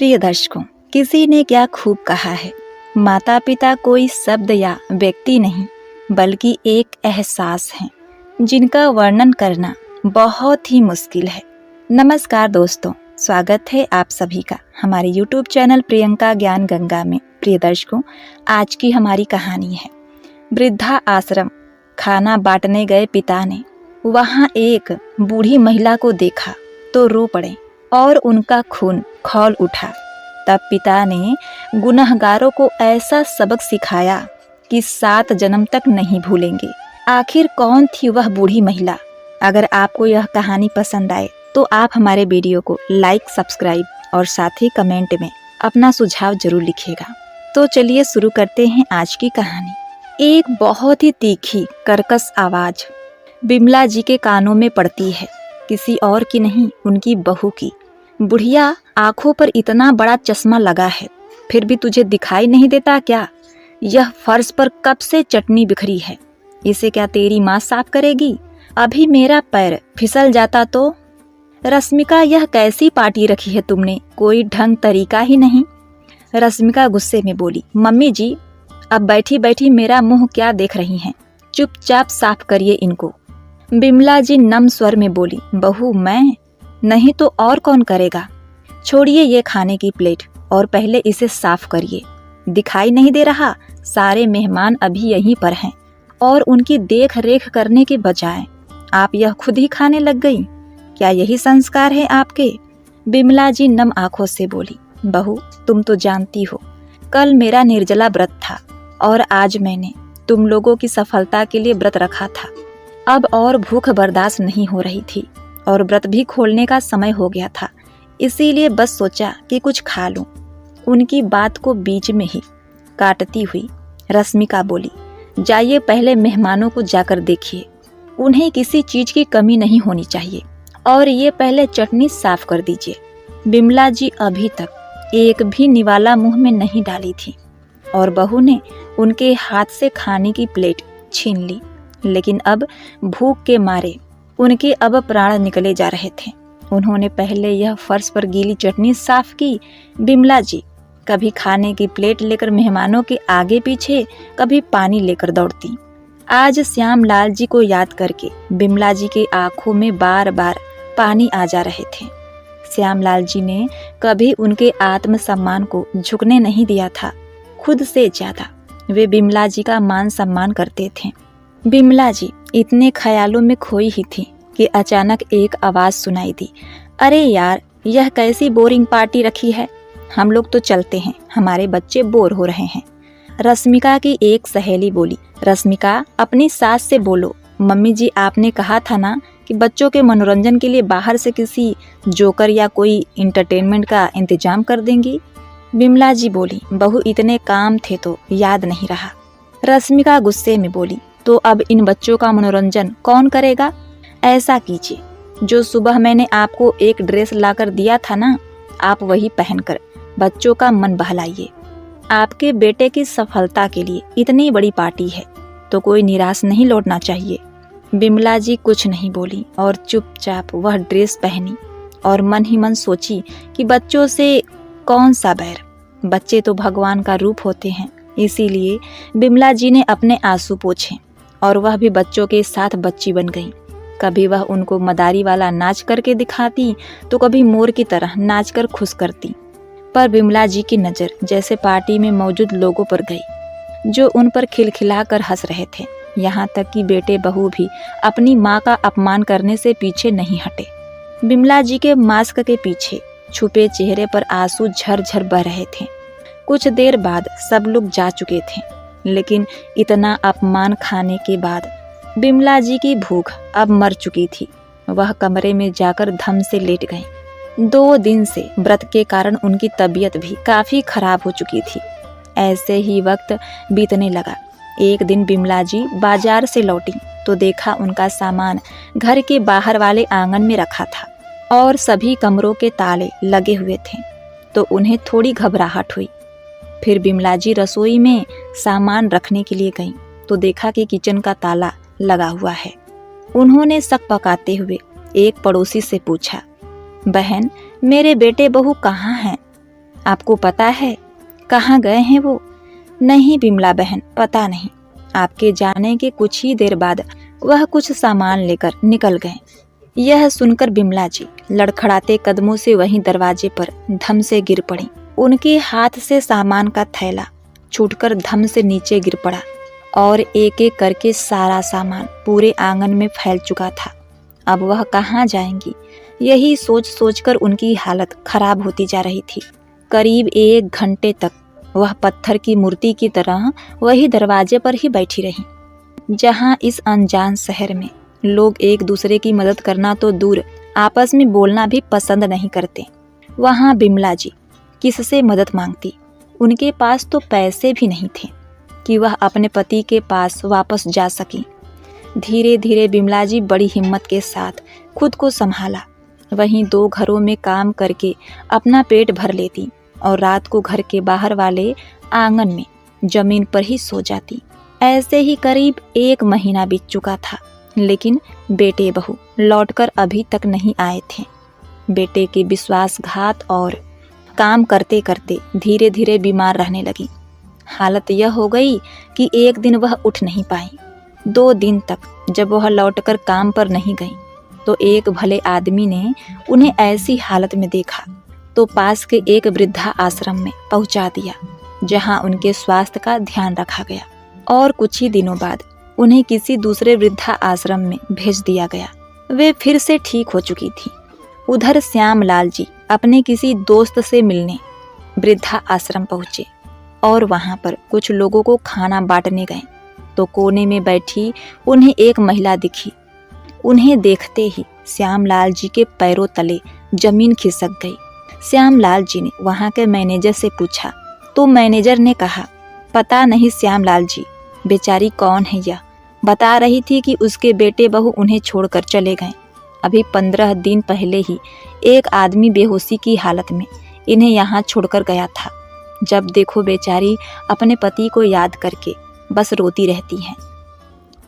प्रिय दर्शकों, किसी ने क्या खूब कहा है, माता पिता कोई शब्द या व्यक्ति नहीं बल्कि एक एहसास है जिनका वर्णन करना बहुत ही मुश्किल है। नमस्कार दोस्तों, स्वागत है आप सभी का हमारे YouTube चैनल प्रियंका ज्ञान गंगा में। प्रिय दर्शकों, आज की हमारी कहानी है वृद्धा आश्रम। खाना बांटने गए पिता ने वहां एक बूढ़ी महिला को देखा तो रो पड़े और उनका खून खौल उठा। तब पिता ने गुनहगारों को ऐसा सबक सिखाया कि 7 जन्म तक नहीं भूलेंगे। आखिर कौन थी वह बूढ़ी महिला? अगर आपको यह कहानी पसंद आए तो आप हमारे वीडियो को लाइक, सब्सक्राइब और साथ ही कमेंट में अपना सुझाव जरूर लिखिएगा। तो चलिए शुरू करते हैं आज की कहानी। एक बहुत ही तीखी कर्कश आवाज बिमला जी के कानों में पड़ती है, किसी और की नहीं, उनकी बहू की। बुढ़िया, आंखों पर इतना बड़ा चश्मा लगा है, फिर भी तुझे दिखाई नहीं देता क्या? यह फर्श पर कब से चटनी बिखरी है, इसे क्या तेरी माँ साफ करेगी? अभी मेरा पैर फिसल जाता तो। रश्मिका, यह कैसी पार्टी रखी है तुमने, कोई ढंग तरीका ही नहीं। रश्मिका गुस्से में बोली, मम्मी जी, अब बैठी बैठी मेरा मुंह क्या देख रही हैं? चुपचाप साफ करिए इनको। बिमला जी नम स्वर में बोली, बहू मैं नहीं तो और कौन करेगा? छोड़िए ये खाने की प्लेट और पहले इसे साफ करिए। दिखाई नहीं दे रहा, सारे मेहमान अभी यहीं पर हैं और उनकी देख रेख करने के बजाय आप यह खुद ही खाने लग गई। क्या यही संस्कार है आपके? बिमला जी नम आंखों से बोली, बहू तुम तो जानती हो, कल मेरा निर्जला व्रत था और आज मैंने तुम लोगों की सफलता के लिए व्रत रखा था। अब और भूख बर्दाश्त नहीं हो रही थी और व्रत भी खोलने का समय हो गया था, इसीलिए बस सोचा कि कुछ खा लूं। उनकी बात को बीच में ही काटती हुई रश्मिका बोली, जाइए पहले मेहमानों को जाकर देखिए, उन्हें किसी चीज की कमी नहीं होनी चाहिए और ये पहले चटनी साफ कर दीजिए। बिमला जी अभी तक एक भी निवाला मुंह में नहीं डाली थी और बहू ने उनके हाथ से खाने की प्लेट छीन ली, लेकिन अब भूख के मारे उनके अब प्राण निकले जा रहे थे। उन्होंने पहले यह फर्श पर गीली चटनी साफ की। बिमला जी कभी खाने की प्लेट लेकर मेहमानों के आगे पीछे, कभी पानी लेकर दौड़ती। आज श्यामलाल जी को याद करके बिमला जी की आंखों में बार बार पानी आ जा रहे थे। श्यामलाल जी ने कभी उनके आत्मसम्मान को झुकने नहीं दिया था। खुद से ज्यादा वे बिमला जी का मान सम्मान करते थे। बिमला जी इतने ख्यालों में खोई ही थी कि अचानक एक आवाज सुनाई दी, अरे यार, यह कैसी बोरिंग पार्टी रखी है, हम लोग तो चलते हैं, हमारे बच्चे बोर हो रहे हैं। रश्मिका की एक सहेली बोली, रश्मिका अपनी सास से बोलो, मम्मी जी आपने कहा था ना कि बच्चों के मनोरंजन के लिए बाहर से किसी जोकर या कोई इंटरटेनमेंट का इंतजाम कर देंगी। बिमला जी बोली, बहू इतने काम थे तो याद नहीं रहा। रश्मिका गुस्से में बोली, तो अब इन बच्चों का मनोरंजन कौन करेगा? ऐसा कीजिए, जो सुबह मैंने आपको एक ड्रेस लाकर दिया था ना, आप वही पहनकर बच्चों का मन बहलाइए। आपके बेटे की सफलता के लिए इतनी बड़ी पार्टी है तो कोई निराश नहीं लौटना चाहिए। बिमला जी कुछ नहीं बोली और चुपचाप वह ड्रेस पहनी और मन ही मन सोची कि बच्चों से कौन सा बैर, बच्चे तो भगवान का रूप होते हैं। इसीलिए बिमला जी ने अपने आंसू पोंछे और वह भी बच्चों के साथ बच्ची बन गई। कभी वह उनको मदारी वाला नाच करके दिखाती तो कभी मोर की तरह नाचकर खुश करती। पर बिमला जी की नज़र जैसे पार्टी में मौजूद लोगों पर गई, जो उन पर खिलखिलाकर हंस रहे थे। यहाँ तक कि बेटे बहू भी अपनी माँ का अपमान करने से पीछे नहीं हटे। बिमला जी के मास्क के पीछे छुपे चेहरे पर आंसू झरझर बह रहे थे। कुछ देर बाद सब लोग जा चुके थे, लेकिन इतना अपमान खाने के बाद बिमला जी की भूख अब मर चुकी थी। वह कमरे में जाकर धम से लेट गई। 2 दिन से व्रत के कारण उनकी तबीयत भी काफी खराब हो चुकी थी। ऐसे ही वक्त बीतने लगा। एक दिन बिमला जी बाजार से लौटी तो देखा उनका सामान घर के बाहर वाले आंगन में रखा था और सभी कमरों के ताले लगे हुए थे, तो उन्हें थोड़ी घबराहट हुई। फिर बिमला जी रसोई में सामान रखने के लिए गईं तो देखा कि किचन का ताला लगा हुआ है। उन्होंने शक पकाते हुए एक पड़ोसी से पूछा, बहन मेरे बेटे बहू कहाँ हैं? आपको पता है कहाँ गए हैं वो? नहीं बिमला बहन, पता नहीं। आपके जाने के कुछ ही देर बाद वह कुछ सामान लेकर निकल गए। यह सुनकर बिमला जी लड़खड़ाते कदमों से वहीं दरवाजे पर धम से गिर पड़ी। उनके हाथ से सामान का थैला छूटकर धम से नीचे गिर पड़ा और एक एक करके सारा सामान पूरे आंगन में फैल चुका था। अब वह कहाँ जाएंगी, यही सोच सोचकर उनकी हालत खराब होती जा रही थी। करीब 1 घंटे तक वह पत्थर की मूर्ति की तरह वही दरवाजे पर ही बैठी रही। जहाँ इस अनजान शहर में लोग एक दूसरे की मदद करना तो दूर, आपस में बोलना भी पसंद नहीं करते, वहाँ बिमला जी किससे मदद मांगती? उनके पास तो पैसे भी नहीं थे कि वह अपने पति के पास वापस जा सकी। धीरे धीरे बिमला जी बड़ी हिम्मत के साथ खुद को संभाला। वहीं 2 घरों में काम करके अपना पेट भर लेती और रात को घर के बाहर वाले आंगन में जमीन पर ही सो जाती। ऐसे ही करीब 1 महीना बीत चुका था, लेकिन बेटे बहू लौटकर अभी तक नहीं आए थे। बेटे के विश्वासघात और काम करते करते धीरे धीरे बीमार रहने लगी। हालत यह हो गई कि एक दिन वह उठ नहीं पाई। 2 दिन तक जब वह लौटकर काम पर नहीं गई तो एक भले आदमी ने उन्हें ऐसी हालत में देखा तो पास के एक वृद्धा आश्रम में पहुंचा दिया, जहां उनके स्वास्थ्य का ध्यान रखा गया और कुछ ही दिनों बाद उन्हें किसी दूसरे वृद्धा आश्रम में भेज दिया गया। वे फिर से ठीक हो चुकी थी। उधर श्यामलाल जी अपने किसी दोस्त से मिलने वृद्धा आश्रम पहुंचे और वहां पर कुछ लोगों को खाना बांटने गए तो कोने में बैठी उन्हें एक महिला दिखी। उन्हें देखते ही श्यामलाल जी के पैरों तले जमीन खिसक गई। श्यामलाल जी ने वहां के मैनेजर से पूछा तो मैनेजर ने कहा, पता नहीं श्यामलाल जी, बेचारी कौन है यह? बता रही थी कि उसके बेटे बहू उन्हें छोड़कर चले गए। अभी 15 दिन पहले ही एक आदमी बेहोशी की हालत में इन्हें यहाँ छोड़कर गया था। जब देखो बेचारी अपने पति को याद करके बस रोती रहती हैं।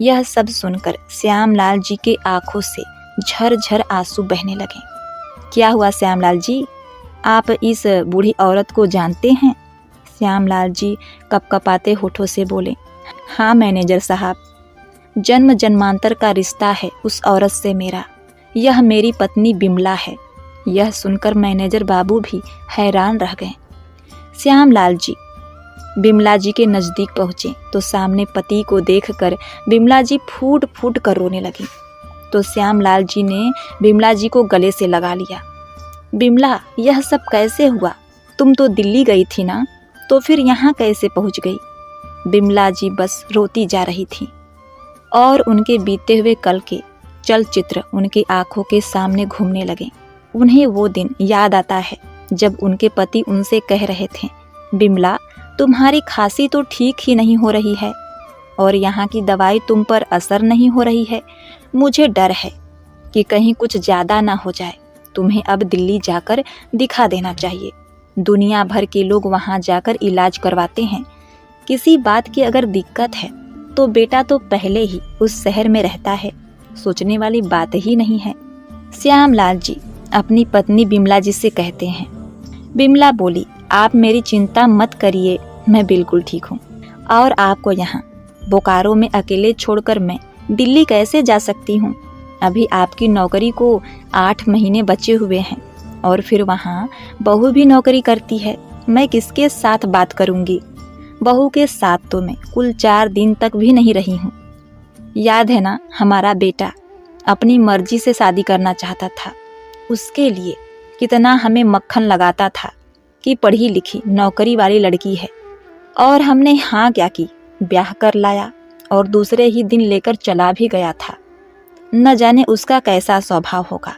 यह सब सुनकर श्यामलाल जी के आंखों से झरझर आंसू बहने लगे। क्या हुआ श्यामलाल जी, आप इस बूढ़ी औरत को जानते हैं? श्यामलाल जी कपकपाते होठों से बोले, हाँ मैनेजर साहब, जन्म जन्मांतर का रिश्ता है उस औरत से मेरा। यह मेरी पत्नी बिमला है। यह सुनकर मैनेजर बाबू भी हैरान रह गए। श्यामलाल जी बिमला जी के नज़दीक पहुँचे तो सामने पति को देखकर बिमला जी फूट फूट कर रोने लगी। तो श्यामलाल जी ने बिमला जी को गले से लगा लिया। बिमला, यह सब कैसे हुआ? तुम तो दिल्ली गई थी ना, तो फिर यहाँ कैसे पहुँच गई? बिमला जी बस रोती जा रही थी और उनके बीते हुए कल के चलचित्र उनकी आंखों के सामने घूमने लगे। उन्हें वो दिन याद आता है जब उनके पति उनसे कह रहे थे, बिमला तुम्हारी खांसी तो ठीक ही नहीं हो रही है और यहाँ की दवाई तुम पर असर नहीं हो रही है। मुझे डर है कि कहीं कुछ ज़्यादा ना हो जाए। तुम्हें अब दिल्ली जाकर दिखा देना चाहिए। दुनिया भर के लोग वहाँ जाकर इलाज करवाते हैं। किसी बात की अगर दिक्कत है तो बेटा तो पहले ही उस शहर में रहता है, सोचने वाली बात ही नहीं है। श्यामलाल जी अपनी पत्नी बिमला जी से कहते हैं। बिमला बोली, आप मेरी चिंता मत करिए, मैं बिल्कुल ठीक हूँ और आपको यहाँ बोकारो में अकेले छोड़कर मैं दिल्ली कैसे जा सकती हूँ? अभी आपकी नौकरी को 8 महीने बचे हुए हैं और फिर वहाँ बहू भी नौकरी करती है। मैं किसके साथ बात करूँगी? बहू के साथ तो मैं कुल 4 दिन तक भी नहीं रही हूँ। याद है ना, हमारा बेटा अपनी मर्जी से शादी करना चाहता था। उसके लिए कितना हमें मक्खन लगाता था कि पढ़ी लिखी नौकरी वाली लड़की है, और हमने हाँ क्या की, ब्याह कर लाया और दूसरे ही दिन लेकर चला भी गया था। न जाने उसका कैसा स्वभाव होगा।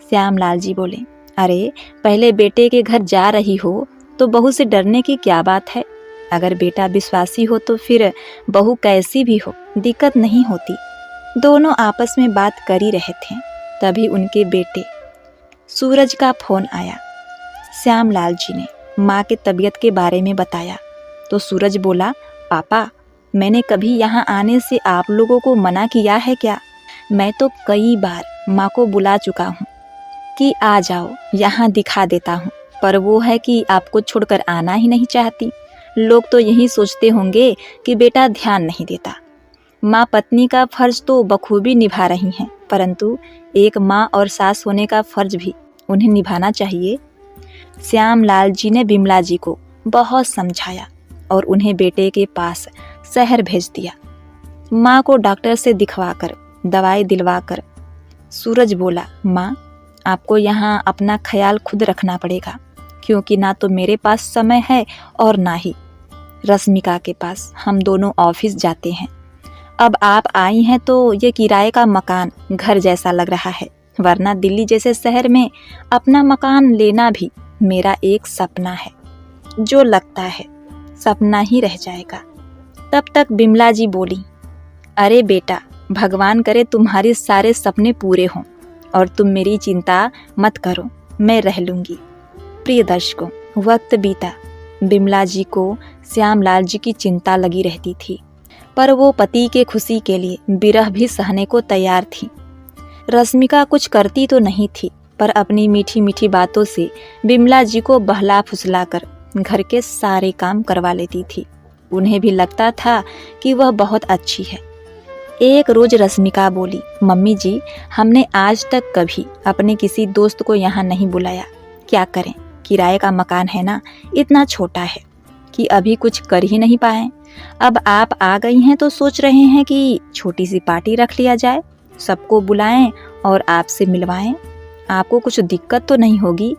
श्यामलाल जी बोले, अरे पहले बेटे के घर जा रही हो तो बहू से डरने की क्या बात है? अगर बेटा विश्वासी हो तो फिर बहू कैसी भी हो दिक्कत नहीं होती। दोनों आपस में बात कर ही रहे थे, तभी उनके बेटे सूरज का फोन आया। श्यामलाल जी ने माँ के तबीयत के बारे में बताया तो सूरज बोला, पापा मैंने कभी यहाँ आने से आप लोगों को मना किया है क्या? मैं तो कई बार माँ को बुला चुका हूँ कि आ जाओ यहाँ दिखा देता हूँ, पर वो है कि आपको छोड़कर आना ही नहीं चाहती। लोग तो यही सोचते होंगे कि बेटा ध्यान नहीं देता। माँ पत्नी का फर्ज तो बखूबी निभा रही हैं, परंतु एक माँ और सास होने का फर्ज भी उन्हें निभाना चाहिए। श्यामलाल जी ने बिमला जी को बहुत समझाया और उन्हें बेटे के पास शहर भेज दिया। माँ को डॉक्टर से दिखवाकर दवाई दिलवाकर सूरज बोला, माँ आपको यहाँ अपना ख्याल खुद रखना पड़ेगा, क्योंकि ना तो मेरे पास समय है और ना ही रश्मिका के पास। हम दोनों ऑफिस जाते हैं। अब आप आई हैं तो ये किराए का मकान घर जैसा लग रहा है, वरना दिल्ली जैसे शहर में अपना मकान लेना भी मेरा एक सपना है, जो लगता है सपना ही रह जाएगा। तब तक बिमला जी बोली, अरे बेटा, भगवान करे तुम्हारे सारे सपने पूरे हों और तुम मेरी चिंता मत करो, मैं रह लूँगी। प्रिय दर्शकों, वक्त बीता, बिमला जी को श्यामलाल जी की चिंता लगी रहती थी, पर वो पति के खुशी के लिए विरह भी सहने को तैयार थी। रश्मिका कुछ करती तो नहीं थी, पर अपनी मीठी मीठी बातों से बिमला जी को बहला फुसला कर घर के सारे काम करवा लेती थी। उन्हें भी लगता था कि वह बहुत अच्छी है। एक रोज रश्मिका बोली, मम्मी जी, हमने आज तक कभी अपने किसी दोस्त को यहाँ नहीं बुलाया। क्या करें, किराए का मकान है ना, इतना छोटा है कि अभी कुछ कर ही नहीं पाए। अब आप आ गई हैं तो सोच रहे हैं कि छोटी सी पार्टी रख लिया जाए, सबको बुलाएं और आपसे मिलवाएं। आपको कुछ दिक्कत तो नहीं होगी?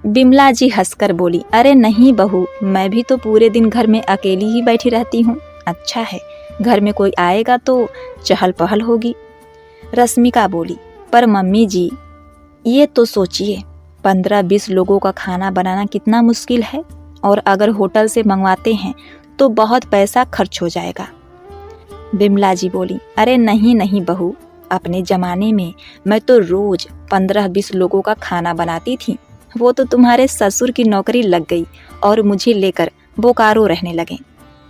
बिमला जी हंसकर बोली, अरे नहीं बहू, मैं भी तो पूरे दिन घर में अकेली ही बैठी रहती हूँ। अच्छा है, घर में कोई आएगा तो चहल पहल होगी। रश्मिका बोली, पर मम्मी जी ये तो सोचिए, 15-20 लोगों का खाना बनाना कितना मुश्किल है, और अगर होटल से मंगवाते हैं तो बहुत पैसा खर्च हो जाएगा। बिमला जी बोली, अरे नहीं नहीं बहू, अपने ज़माने में मैं तो रोज़ 15-20 लोगों का खाना बनाती थी। वो तो तुम्हारे ससुर की नौकरी लग गई और मुझे लेकर बोकारो रहने लगे।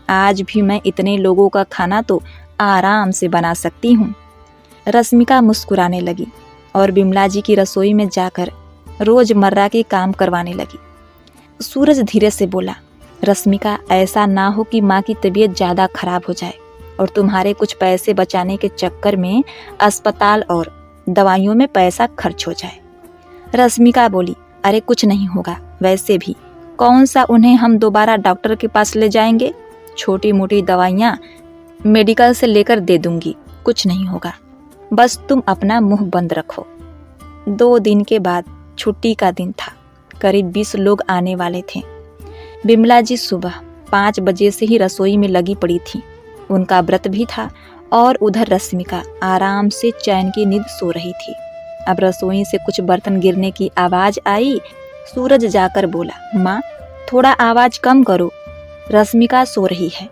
आज भी मैं इतने लोगों का खाना तो आराम से बना सकती हूँ। रश्मिका मुस्कुराने लगी और बिमला जी की रसोई में जाकर रोज़मर्रा के काम करवाने लगी। सूरज धीरे से बोला, रश्मिका, ऐसा ना हो कि माँ की तबीयत ज़्यादा खराब हो जाए और तुम्हारे कुछ पैसे बचाने के चक्कर में अस्पताल और दवाइयों में पैसा खर्च हो जाए। रश्मिका बोली, अरे कुछ नहीं होगा, वैसे भी कौन सा उन्हें हम दोबारा डॉक्टर के पास ले जाएंगे। छोटी मोटी दवाइयाँ मेडिकल से लेकर दे दूंगी, कुछ नहीं होगा, बस तुम अपना मुंह बंद रखो। 2 दिन के बाद छुट्टी का दिन था। करीब 20 लोग आने वाले थे। बिमला जी सुबह 5 बजे से ही रसोई में लगी पड़ी थी। उनका व्रत भी था और उधर रश्मिका आराम से चैन की नींद सो रही थी। अब रसोई से कुछ बर्तन गिरने की आवाज़ आई। सूरज जाकर बोला, माँ थोड़ा आवाज़ कम करो, रश्मिका सो रही है।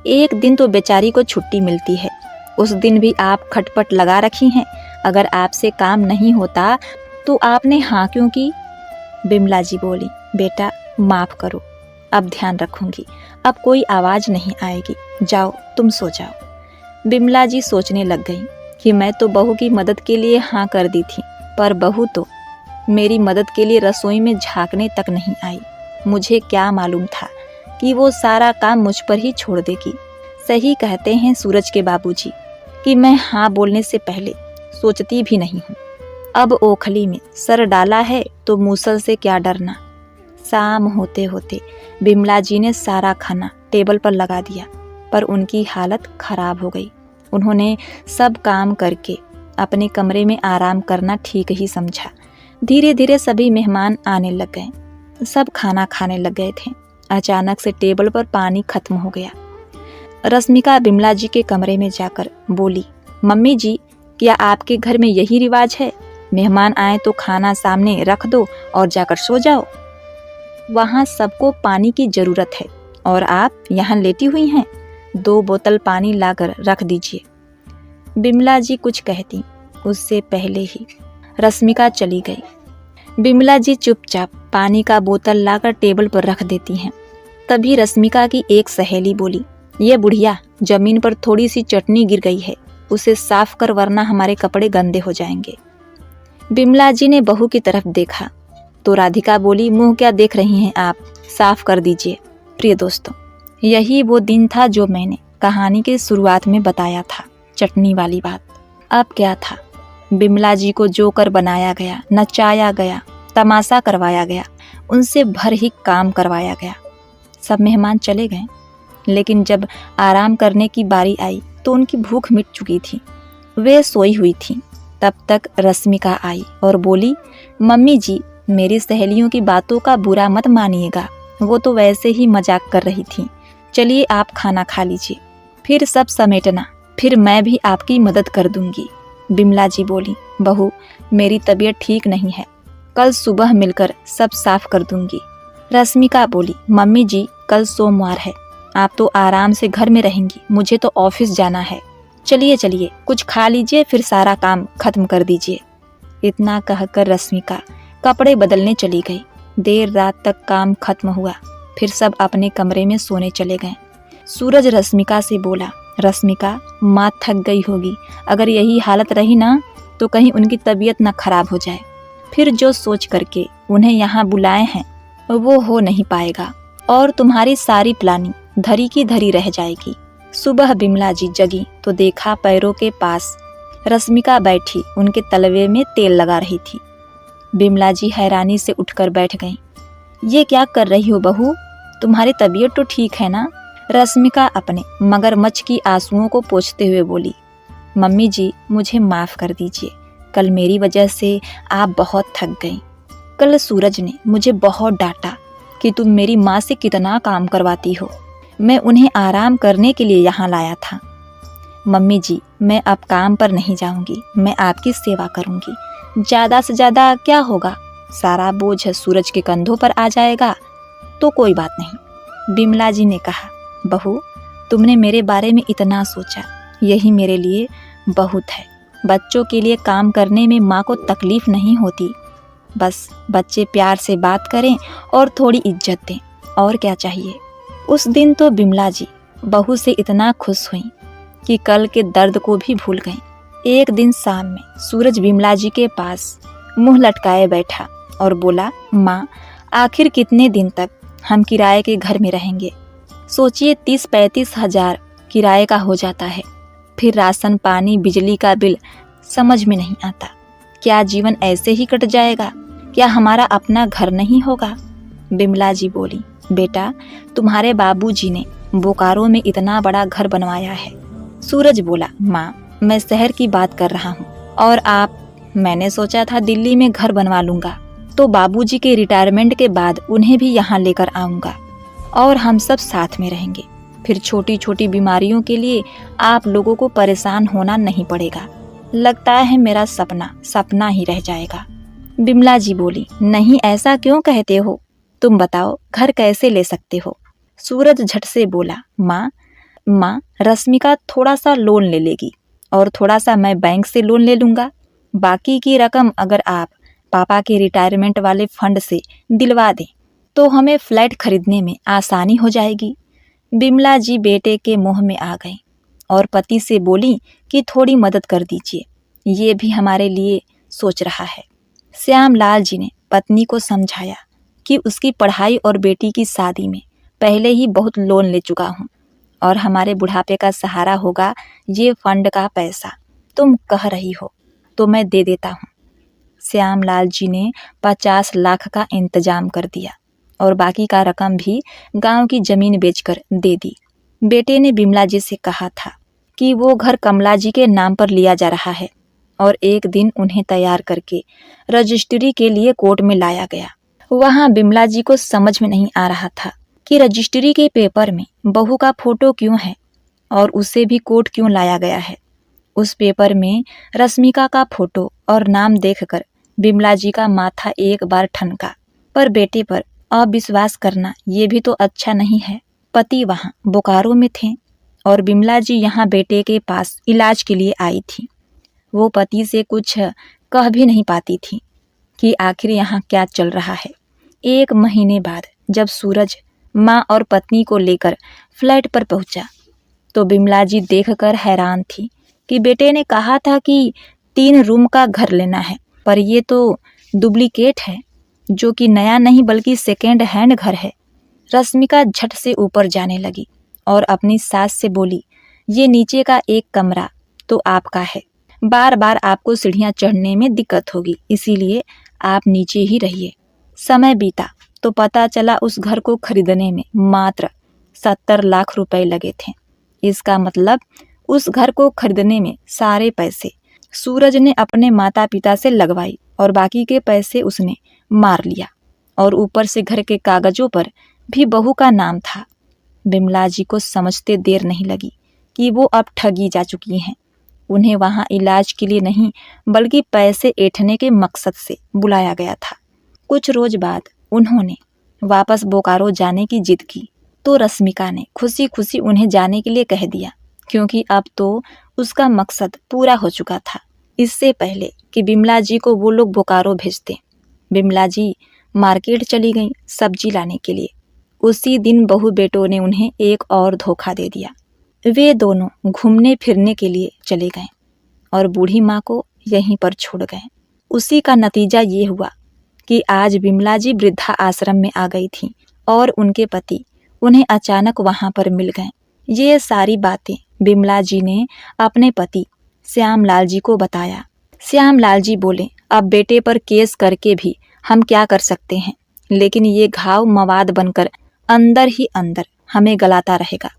एक दिन तो बेचारी को छुट्टी मिलती है, उस दिन भी आप खटपट लगा रखी हैं। अगर आपसे काम नहीं होता तो आपने हाँ क्यों की? बिमला जी बोली, बेटा माफ़ करो, अब ध्यान रखूंगी, अब कोई आवाज़ नहीं आएगी, जाओ तुम सो जाओ। बिमला जी सोचने लग गई कि मैं तो बहू की मदद के लिए हाँ कर दी थी, पर बहू तो मेरी मदद के लिए रसोई में झांकने तक नहीं आई। मुझे क्या मालूम था कि वो सारा काम मुझ पर ही छोड़ देगी। सही कहते हैं सूरज के बाबूजी कि मैं हाँ बोलने से पहले सोचती भी नहीं हूँ। अब ओखली में सर डाला है तो मूसल से क्या डरना। शाम होते होते बिमला जी ने सारा खाना टेबल पर लगा दिया, पर उनकी हालत खराब हो गई। उन्होंने सब काम करके अपने कमरे में आराम करना ठीक ही समझा। धीरे धीरे सभी मेहमान आने लग गए, सब खाना खाने लग गए थे। अचानक से टेबल पर पानी खत्म हो गया। रश्मिका बिमला जी के कमरे में जाकर बोली, मम्मी जी, क्या आपके घर में यही रिवाज है? मेहमान आए तो खाना सामने रख दो और जाकर सो जाओ। वहाँ सबको पानी की ज़रूरत है और आप यहाँ लेटी हुई हैं। 2 बोतल पानी लाकर रख दीजिए। बिमला जी कुछ कहती उससे पहले ही रश्मिका चली गई। बिमला जी चुपचाप पानी का बोतल लाकर टेबल पर रख देती हैं। तभी रश्मिका की एक सहेली बोली, ये बुढ़िया, जमीन पर थोड़ी सी चटनी गिर गई है, उसे साफ कर वरना हमारे कपड़े गंदे हो जाएंगे। बिमला जी ने बहू की तरफ देखा तो राधिका बोली, मुंह क्या देख रही हैं आप, साफ कर दीजिए। प्रिय दोस्तों, यही वो दिन था जो मैंने कहानी के शुरुआत में बताया था, चटनी वाली बात। अब क्या था, बिमला जी को जोकर बनाया गया, नचाया गया, तमाशा करवाया गया, उनसे भर ही काम करवाया गया। सब मेहमान चले गए, लेकिन जब आराम करने की बारी आई तो उनकी भूख मिट चुकी थी। वे सोई हुई थीं। तब तक रश्मिका आई और बोली, मम्मी जी, मेरी सहेलियों की बातों का बुरा मत मानिएगा, वो तो वैसे ही मजाक कर रही थी। चलिए आप खाना खा लीजिए, फिर सब समेटना, फिर मैं भी आपकी मदद कर दूंगी। बिमला जी बोली, बहू, मेरी तबीयत ठीक नहीं है, कल सुबह मिलकर सब साफ कर दूंगी। रश्मिका बोली, मम्मी जी, कल सोमवार है, आप तो आराम से घर में रहेंगी, मुझे तो ऑफिस जाना है। चलिए चलिए, कुछ खा लीजिए, फिर सारा काम खत्म कर दीजिए। इतना कहकर रश्मिका कपड़े बदलने चली गई। देर रात तक काम खत्म हुआ, फिर सब अपने कमरे में सोने चले गए। सूरज रश्मिका से बोला, रश्मिका, माँ थक गई होगी, अगर यही हालत रही ना तो कहीं उनकी तबीयत ना खराब हो जाए, फिर जो सोच करके उन्हें यहाँ बुलाए हैं वो हो नहीं पाएगा और तुम्हारी सारी प्लानिंग धरी की धरी रह जाएगी। सुबह बिमला जी जगी तो देखा पैरों के पास रश्मिका बैठी उनके तलवे में तेल लगा रही थी। बिमला जी हैरानी से उठकर बैठ गईं। ये क्या कर रही हो बहू, तुम्हारी तबीयत तो ठीक है ना? रश्मिका अपने मगरमच्छ की आंसुओं को पोंछते हुए बोली, मम्मी जी, मुझे माफ़ कर दीजिए, कल मेरी वजह से आप बहुत थक गईं। कल सूरज ने मुझे बहुत डांटा कि तुम मेरी माँ से कितना काम करवाती हो, मैं उन्हें आराम करने के लिए यहाँ लाया था। मम्मी जी, मैं अब काम पर नहीं जाऊँगी, मैं आपकी सेवा करूँगी, ज़्यादा से ज़्यादा क्या होगा, सारा बोझ सूरज के कंधों पर आ जाएगा तो कोई बात नहीं। बिमला जी ने कहा, बहू, तुमने मेरे बारे में इतना सोचा, यही मेरे लिए बहुत है। बच्चों के लिए काम करने में माँ को तकलीफ नहीं होती, बस बच्चे प्यार से बात करें और थोड़ी इज्जत दें, और क्या चाहिए। उस दिन तो बिमला जी बहू से इतना खुश हुई कि कल के दर्द को भी भूल गईं। एक दिन शाम में सूरज बिमला जी के पास मुंह लटकाए बैठा और बोला, माँ, आखिर कितने दिन तक हम किराए के घर में रहेंगे? सोचिए, 30-35 हज़ार किराए का हो जाता है, फिर राशन पानी बिजली का बिल, समझ में नहीं आता। क्या जीवन ऐसे ही कट जाएगा? क्या हमारा अपना घर नहीं होगा? बिमला जी बोली, बेटा, तुम्हारे बाबूजी ने बोकारो में इतना बड़ा घर बनवाया है। सूरज बोला, माँ, मैं शहर की बात कर रहा हूँ, और आप? मैंने सोचा था दिल्ली में घर बनवा लूँगा, तो बाबूजी के रिटायरमेंट के बाद उन्हें भी यहाँ लेकर आऊँगा और हम सब साथ में रहेंगे। फिर छोटी छोटी बीमारियों के लिए आप लोगों को परेशान होना नहीं पड़ेगा। लगता है मेरा सपना सपना ही रह जाएगा। बिमला जी बोली, नहीं, ऐसा क्यों कहते हो? तुम बताओ, घर कैसे ले सकते हो? सूरज झट से बोला, माँ, रश्मिका थोड़ा सा लोन ले लेगी और थोड़ा सा मैं बैंक से लोन ले लूँगा। बाकी की रकम अगर आप पापा के रिटायरमेंट वाले फंड से दिलवा दें तो हमें फ्लैट खरीदने में आसानी हो जाएगी। बिमला जी बेटे के मुंह में आ गई और पति से बोली कि थोड़ी मदद कर दीजिए, ये भी हमारे लिए सोच रहा है। श्यामलाल जी ने पत्नी को समझाया कि उसकी पढ़ाई और बेटी की शादी में पहले ही बहुत लोन ले चुका हूँ और हमारे बुढ़ापे का सहारा होगा ये फंड का पैसा। तुम कह रही हो तो मैं दे देता हूँ। श्यामलाल जी ने 50 लाख का इंतजाम कर दिया और बाकी का रकम भी गांव की जमीन बेचकर दे दी। बेटे ने बिमला जी से कहा था कि वो घर कमला जी के नाम पर लिया जा रहा है और एक दिन उन्हें तैयार करके रजिस्ट्री के लिए कोर्ट में लाया गया। वहाँ बिमला जी को समझ में नहीं आ रहा था कि रजिस्ट्री के पेपर में बहू का फोटो क्यों है और उसे भी कोर्ट क्यों लाया गया है। उस पेपर में रश्मिका का फोटो और नाम देखकर बिमला जी का माथा एक बार ठनका, पर बेटे पर अविश्वास करना ये भी तो अच्छा नहीं है। पति वहाँ बोकारो में थे और बिमला जी यहाँ बेटे के पास इलाज के लिए आई थी। वो पति से कुछ कह भी नहीं पाती थी कि आखिर यहाँ क्या चल रहा है। 1 महीने बाद जब सूरज माँ और पत्नी को लेकर फ्लैट पर पहुँचा तो बिमला जी देखकर हैरान थी कि बेटे ने कहा था कि 3 रूम का घर लेना है, पर ये तो डुप्लीकेट है। जो कि नया नहीं बल्कि सेकेंड हैंड घर है। रश्मिका झट से ऊपर जाने लगी और अपनी सास से बोली, ये नीचे का एक कमरा तो आपका है, बार बार आपको सीढ़ियां चढ़ने में दिक्कत होगी, इसीलिए आप नीचे ही रहिए। समय बीता तो पता चला उस घर को खरीदने में मात्र 70 लाख रुपए लगे थे। इसका मतलब उस घर को खरीदने में सारे पैसे सूरज ने अपने माता पिता से लगवाई और बाकी के पैसे उसने मार लिया। और ऊपर से घर के कागजों पर भी बहू का नाम था। बिमला जी को समझते देर नहीं लगी कि वो अब ठगी जा चुकी हैं। उन्हें वहां इलाज के लिए नहीं बल्कि पैसे ऐंठने के मकसद से बुलाया गया था। कुछ रोज बाद उन्होंने वापस बोकारो जाने की जिद की तो रश्मिका ने खुशी खुशी उन्हें जाने के लिए कह दिया, क्योंकि अब तो उसका मकसद पूरा हो चुका था। इससे पहले कि बिमला जी को वो लोग बोकारो भेजते, बिमला जी मार्केट चली गईं सब्जी लाने के लिए। उसी दिन बहू बेटों ने उन्हें एक और धोखा दे दिया। वे दोनों घूमने फिरने के लिए चले गए और बूढ़ी माँ को यहीं पर छोड़ गए। उसी का नतीजा ये हुआ कि आज बिमला जी वृद्धा आश्रम में आ गई थीं और उनके पति उन्हें अचानक वहां पर मिल गए। ये सारी बातें बिमला जी ने अपने पति श्यामलाल जी को बताया। श्यामलाल जी बोले, अब बेटे पर केस करके भी हम क्या कर सकते हैं, लेकिन ये घाव मवाद बनकर अंदर ही अंदर हमें गलाता रहेगा।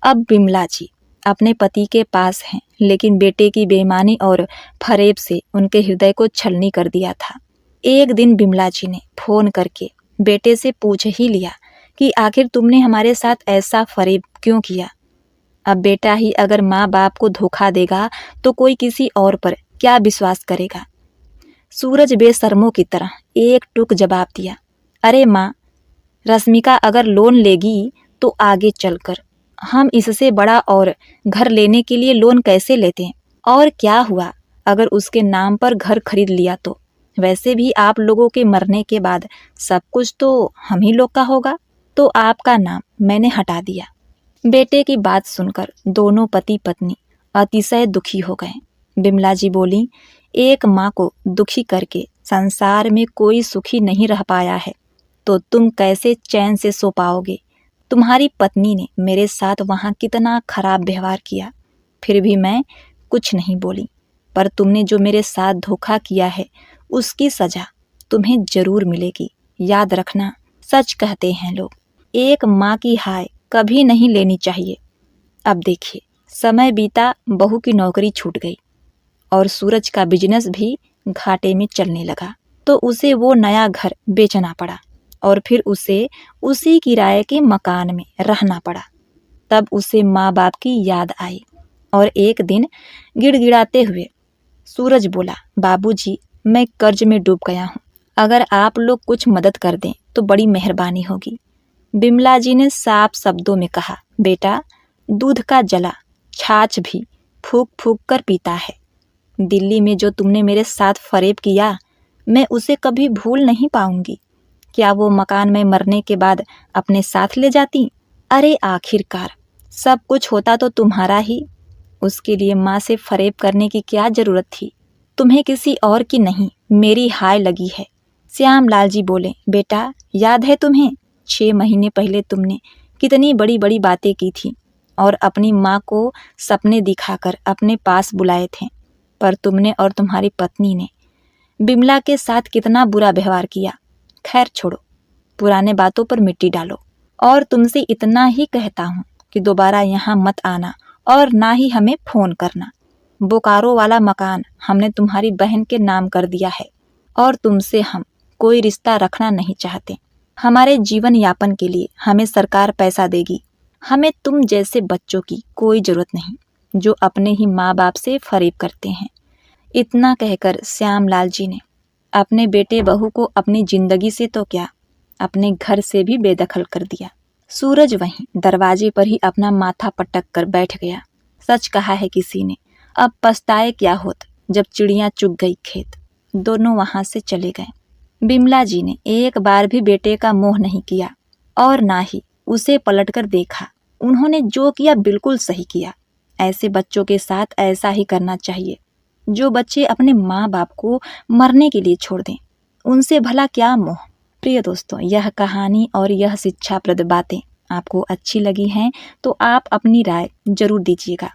अब बिमला जी अपने पति के पास हैं, लेकिन बेटे की बेईमानी और फरेब से उनके हृदय को छलनी कर दिया था। एक दिन बिमला जी ने फोन करके बेटे से पूछ ही लिया कि आखिर तुमने हमारे साथ ऐसा फरेब क्यों किया। अब बेटा ही अगर माँ बाप को धोखा देगा तो कोई किसी और पर क्या विश्वास करेगा। सूरज बेशर्मों की तरह एक टुक जवाब दिया, अरे माँ, रश्मिका अगर लोन लेगी तो आगे चलकर हम इससे बड़ा और घर लेने के लिए लोन कैसे लेते हैं, और क्या हुआ अगर उसके नाम पर घर खरीद लिया तो। वैसे भी आप लोगों के मरने के बाद सब कुछ तो हम ही लोग का होगा, तो आपका नाम मैंने हटा दिया। बेटे की बात सुनकर दोनों पति पत्नी अतिशय दुखी हो गए। बिमला जी बोली, एक माँ को दुखी करके संसार में कोई सुखी नहीं रह पाया है, तो तुम कैसे चैन से सो पाओगे। तुम्हारी पत्नी ने मेरे साथ वहाँ कितना खराब व्यवहार किया, फिर भी मैं कुछ नहीं बोली, पर तुमने जो मेरे साथ धोखा किया है उसकी सजा तुम्हें जरूर मिलेगी। याद रखना, सच कहते हैं लोग, एक माँ की हाय कभी नहीं लेनी चाहिए। अब देखिए, समय बीता, बहू की नौकरी छूट गई और सूरज का बिजनेस भी घाटे में चलने लगा, तो उसे वो नया घर बेचना पड़ा और फिर उसे उसी किराए के मकान में रहना पड़ा। तब उसे माँ बाप की याद आई और एक दिन गिड़गिड़ाते हुए सूरज बोला, बाबूजी, मैं कर्ज में डूब गया हूँ, अगर आप लोग कुछ मदद कर दें तो बड़ी मेहरबानी होगी। बिमला जी ने साफ शब्दों में कहा, बेटा, दूध का जला छाछ भी फूक फूक कर पीता है। दिल्ली में जो तुमने मेरे साथ फरेब किया, मैं उसे कभी भूल नहीं पाऊंगी। क्या वो मकान मैं मरने के बाद अपने साथ ले जाती? अरे आखिरकार सब कुछ होता तो तुम्हारा ही। उसके लिए माँ से फरेब करने की क्या जरूरत थी? तुम्हें किसी और की नहीं, मेरी हाय लगी है। श्यामलाल जी बोले, बेटा, याद है तुम्हें 6 महीने पहले तुमने कितनी बड़ी बड़ी बातें की थी और अपनी माँ को सपने दिखाकर अपने पास बुलाए थे, पर तुमने और तुम्हारी पत्नी ने बिमला के साथ कितना बुरा व्यवहार किया। खैर छोड़ो, पुराने बातों पर मिट्टी डालो, और तुमसे इतना ही कहता हूँ कि दोबारा यहाँ मत आना और ना ही हमें फोन करना। बोकारो वाला मकान हमने तुम्हारी बहन के नाम कर दिया है और तुमसे हम कोई रिश्ता रखना नहीं चाहते। हमारे जीवन यापन के लिए हमें सरकार पैसा देगी। हमें तुम जैसे बच्चों की कोई जरूरत नहीं जो अपने ही माँ बाप से फरेब करते हैं। इतना कहकर श्यामलाल जी ने अपने बेटे बहू को अपनी जिंदगी से तो क्या, अपने घर से भी बेदखल कर दिया। सूरज वहीं दरवाजे पर ही अपना माथा पटक कर बैठ गया। सच कहा है किसी ने, अब पछताए क्या होत जब चिड़िया चुग गई खेत। दोनों वहां से चले गए। बिमला जी ने एक बार भी बेटे का मोह नहीं किया और ना ही उसे पलटकर देखा। उन्होंने जो किया बिल्कुल सही किया। ऐसे बच्चों के साथ ऐसा ही करना चाहिए, जो बच्चे अपने माँ बाप को मरने के लिए छोड़ दें। उनसे भला क्या मोह। प्रिय दोस्तों, यह कहानी और यह शिक्षाप्रद बातें आपको अच्छी लगी हैं तो आप अपनी राय जरूर दीजिएगा।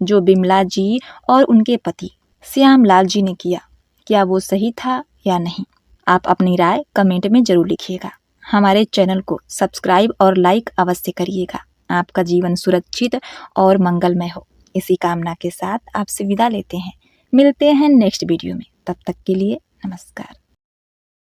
जो बिमला जी और उनके पति श्यामलाल जी ने किया, क्या वो सही था या नहीं? आप अपनी राय कमेंट में जरूर लिखिएगा। हमारे चैनल को सब्सक्राइब और लाइक अवश्य करिएगा। आपका जीवन सुरक्षित और मंगलमय हो, इसी कामना के साथ आपसे विदा लेते हैं। मिलते हैं नेक्स्ट वीडियो में। तब तक के लिए नमस्कार।